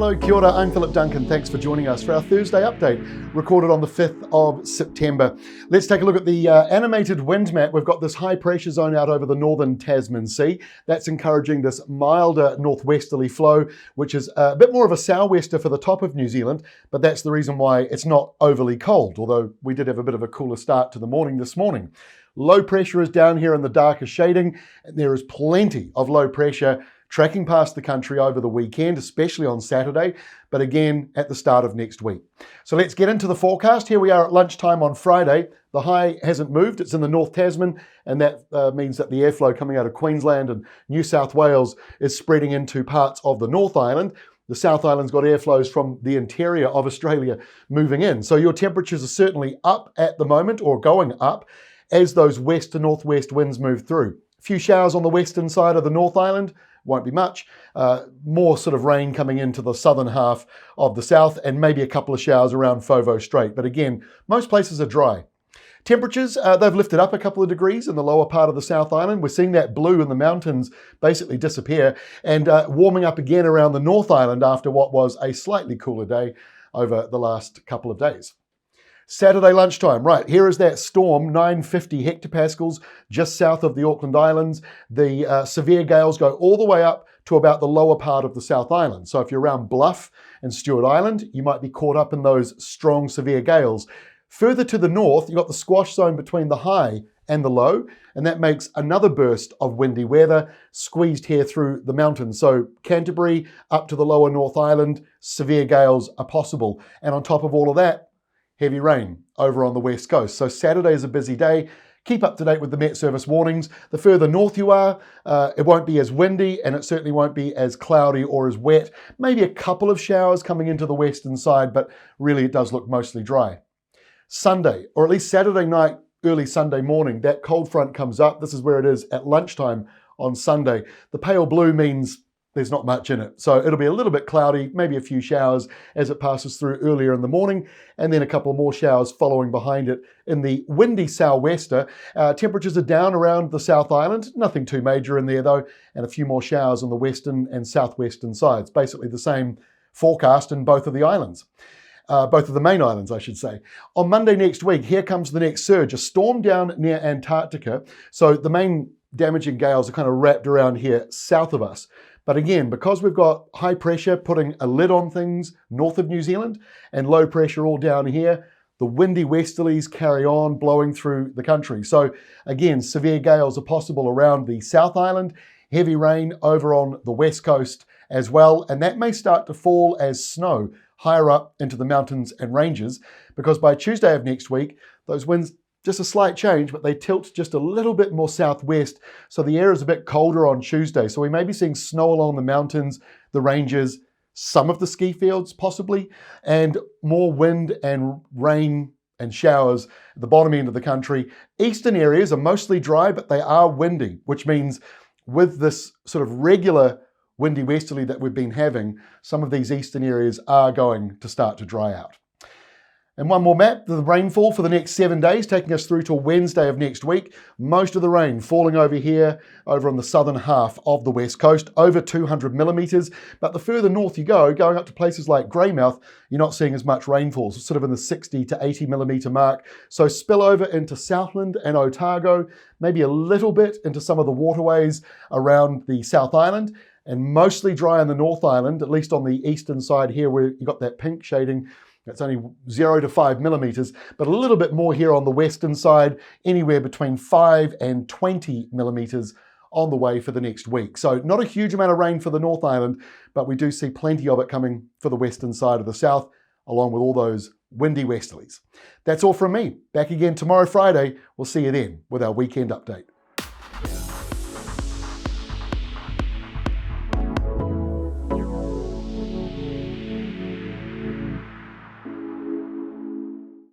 Hello, kia ora, I'm Philip Duncan. Thanks for joining us for our Thursday update, recorded on the 5th of September. Let's take a look at the animated wind map. We've got this high pressure zone out over the northern Tasman Sea. That's encouraging this milder northwesterly flow, which is a bit more of a sou'wester for the top of New Zealand, but that's the reason why it's not overly cold, although we did have a bit of a cooler start to the morning this morning. Low pressure is down here in the darker shading, and there is plenty of low pressure tracking past the country over the weekend, especially on Saturday, but again at the start of next week. So let's get into the forecast. Here we are at lunchtime on Friday. The high hasn't moved, it's in the North Tasman, and that means that the airflow coming out of Queensland and New South Wales is spreading into parts of the North Island. The South Island's got airflows from the interior of Australia moving in. So your temperatures are certainly up at the moment, or going up, as those west to northwest winds move through. A few showers on the western side of the North Island, won't be much. More sort of rain coming into the southern half of the south, and maybe a couple of showers around Fovo Strait. But again, most places are dry. Temperatures, they've lifted up a couple of degrees in the lower part of the South Island. We're seeing that blue in the mountains basically disappear, and warming up again around the North Island after what was a slightly cooler day over the last couple of days. Saturday lunchtime, right, here is that storm, 950 hectopascals just south of the Auckland Islands. The severe gales go all the way up to about the lower part of the South Island. So if you're around Bluff and Stewart Island, you might be caught up in those strong severe gales. Further to the north, you've got the squash zone between the high and the low, and that makes another burst of windy weather squeezed here through the mountains. So Canterbury up to the lower North Island, severe gales are possible. And on top of all of that, heavy rain over on the west coast. So Saturday is a busy day. Keep up to date with the Met Service warnings. The further north you are, it won't be as windy, and it certainly won't be as cloudy or as wet. Maybe a couple of showers coming into the western side, but really it does look mostly dry. Sunday, or at least Saturday night, early Sunday morning, that cold front comes up. This is where it is at lunchtime on Sunday. The pale blue means there's not much in it. So it'll be a little bit cloudy, maybe a few showers as it passes through earlier in the morning, and then a couple more showers following behind it in the windy sou'wester. Temperatures are down around the South Island, nothing too major in there though, and a few more showers on the western and southwestern sides. Basically the same forecast in both of the islands. Both of the main islands, I should say. On Monday next week, here comes the next surge, a storm down near Antarctica. So the main damaging gales are kind of wrapped around here south of us. But again, because we've got high pressure putting a lid on things north of New Zealand and low pressure all down here, the windy westerlies carry on blowing through the country. So again, severe gales are possible around the South Island, heavy rain over on the west coast as well, and that may start to fall as snow higher up into the mountains and ranges, because by Tuesday of next week, those winds, just a slight change, but they tilt just a little bit more southwest. So the air is a bit colder on Tuesday. So we may be seeing snow along the mountains, the ranges, some of the ski fields possibly, and more wind and rain and showers at the bottom end of the country. Eastern areas are mostly dry, but they are windy, which means with this sort of regular windy westerly that we've been having, some of these eastern areas are going to start to dry out. And one more map, the rainfall for the next 7 days, taking us through till Wednesday of next week. Most of the rain falling over here, over on the southern half of the west coast, over 200 millimetres. But the further north you go, going up to places like Greymouth, you're not seeing as much rainfall, so sort of in the 60 to 80 millimetre mark. So spill over into Southland and Otago, maybe a little bit into some of the waterways around the South Island, and mostly dry on the North Island, at least on the eastern side here where you've got that pink shading. That's only 0 to 5 millimetres, but a little bit more here on the western side, anywhere between 5 and 20 millimetres on the way for the next week. So not a huge amount of rain for the North Island, but we do see plenty of it coming for the western side of the south, along with all those windy westerlies. That's all from me. Back again tomorrow, Friday. We'll see you then with our weekend update.